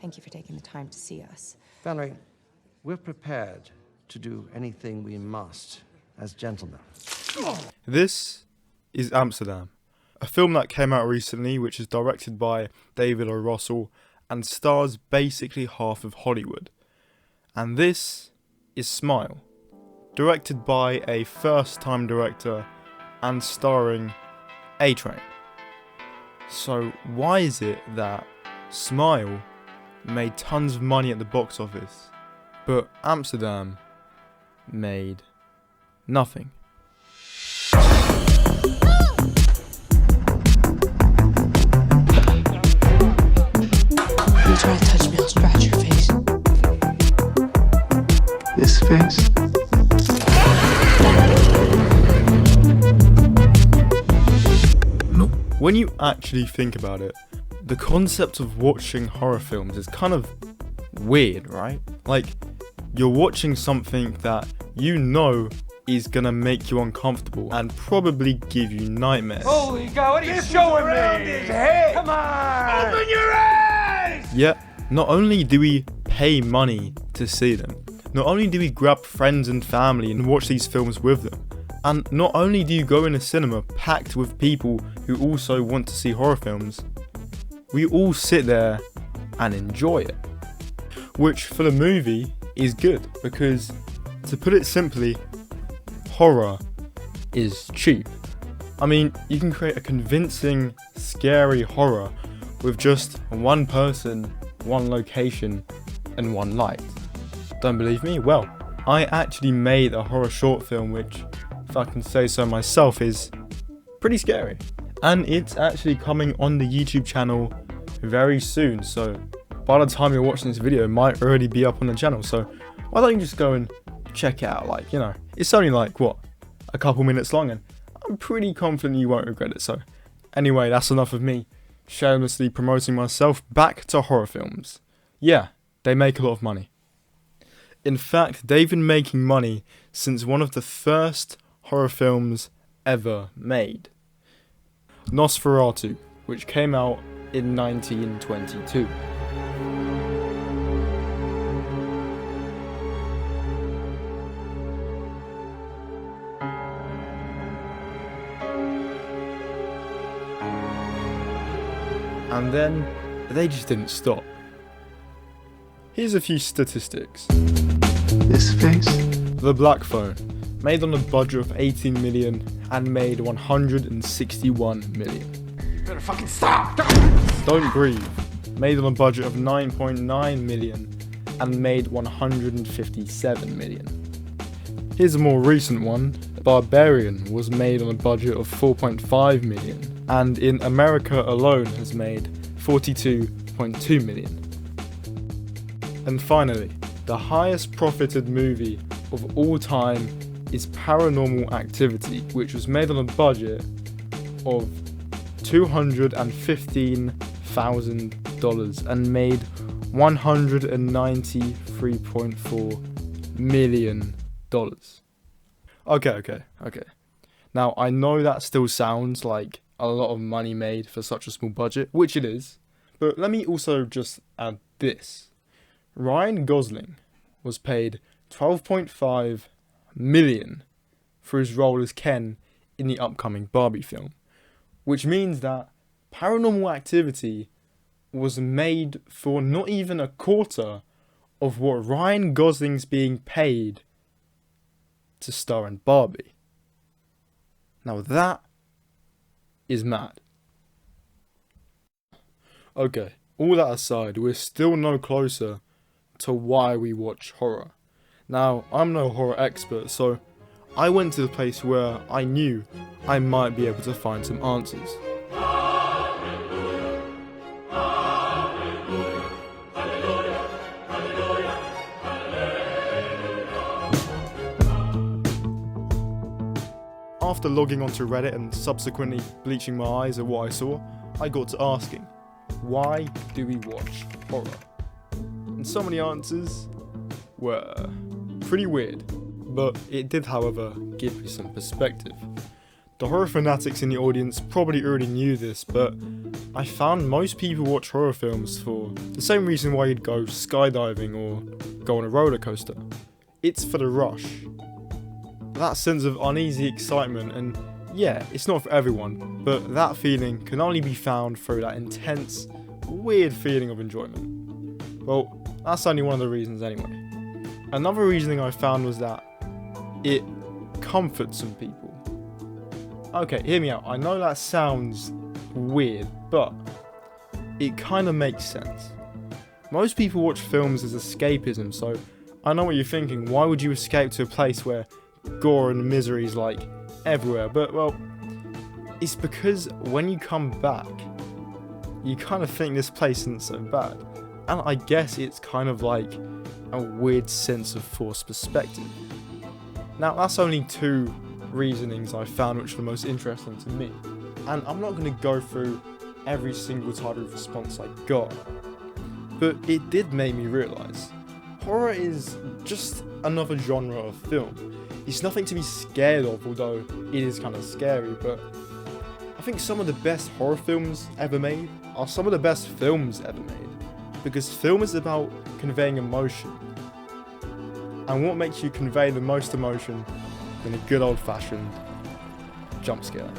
Thank you for taking the time to see us. Valerie, we're prepared to do anything we must as gentlemen. This is Amsterdam, a film that came out recently which is directed by David O. Russell and stars basically half of Hollywood. And this is Smile, directed by a first-time director and starring A-Train. So why is it that Smile made tons of money at the box office, but Amsterdam made nothing? You try to touch me, I'll scratch your face. This face? When you actually think about it, the concept of watching horror films is kind of weird, right? Like, you're watching something that you know is gonna make you uncomfortable and probably give you nightmares. Holy God, what are you showing me? His head. Come on! Open your eyes! Yet, not only do we pay money to see them, not only do we grab friends and family and watch these films with them, and not only do you go in a cinema packed with people who also want to see horror films, we all sit there and enjoy it. Which for the movie is good, because to put it simply, horror is cheap. I mean, you can create a convincing, scary horror with just one person, one location, and one light. Don't believe me? Well, I actually made a horror short film which, if I can say so myself, is pretty scary. And it's actually coming on the YouTube channel very soon, so by the time you're watching this video, it might already be up on the channel, so why don't you just go and check it out? Like, you know, it's only like, what, a couple minutes long, and I'm pretty confident you won't regret it. So anyway, that's enough of me shamelessly promoting myself. Back to horror films. Yeah, they make a lot of money. In fact, they've been making money since one of the first horror films ever made, Nosferatu, which came out in 1922. And then they just didn't stop. Here's a few statistics. This face? The Black Phone, made on a budget of 18 million and made 161 million. You better fucking stop! Don't Breathe, made on a budget of 9.9 million and made 157 million. Here's a more recent one. Barbarian was made on a budget of 4.5 million and in America alone has made 42.2 million. And finally, the highest profited movie of all time is Paranormal Activity, which was made on a budget of $215,000 and made $193.4 million. Okay. Now, I know that still sounds like a lot of money made for such a small budget, which it is, but let me also just add this. Ryan Gosling was paid $12.5 million for his role as Ken in the upcoming Barbie film, which means that Paranormal Activity was made for not even a quarter of what Ryan Gosling's being paid to star in Barbie. Now that is mad. Okay, all that aside, we're still no closer to why we watch horror. Now, I'm no horror expert, so I went to the place where I knew I might be able to find some answers. After logging onto Reddit and subsequently bleaching my eyes at what I saw, I got to asking, why do we watch horror? And some of the answers were pretty weird, but it did, however, give me some perspective. The horror fanatics in the audience probably already knew this, but I found most people watch horror films for the same reason why you'd go skydiving or go on a roller coaster. It's for the rush. That sense of uneasy excitement, and yeah, it's not for everyone, but that feeling can only be found through that intense, weird feeling of enjoyment. Well, that's only one of the reasons anyway. Another reasoning I found was that it comforts some people. Okay, hear me out. I know that sounds weird, but it kind of makes sense. Most people watch films as escapism, so I know what you're thinking. Why would you escape to a place where gore and misery is like everywhere? But well, it's because when you come back, you kind of think this place isn't so bad. And I guess it's kind of like a weird sense of forced perspective. Now, that's only two reasonings I found which are the most interesting to me. And I'm not going to go through every single type of response I got. But it did make me realise horror is just another genre of film. It's nothing to be scared of, although it is kind of scary, but I think some of the best horror films ever made are some of the best films ever made. Because film is about conveying emotion. And what makes you convey the most emotion than a good old-fashioned jump scare?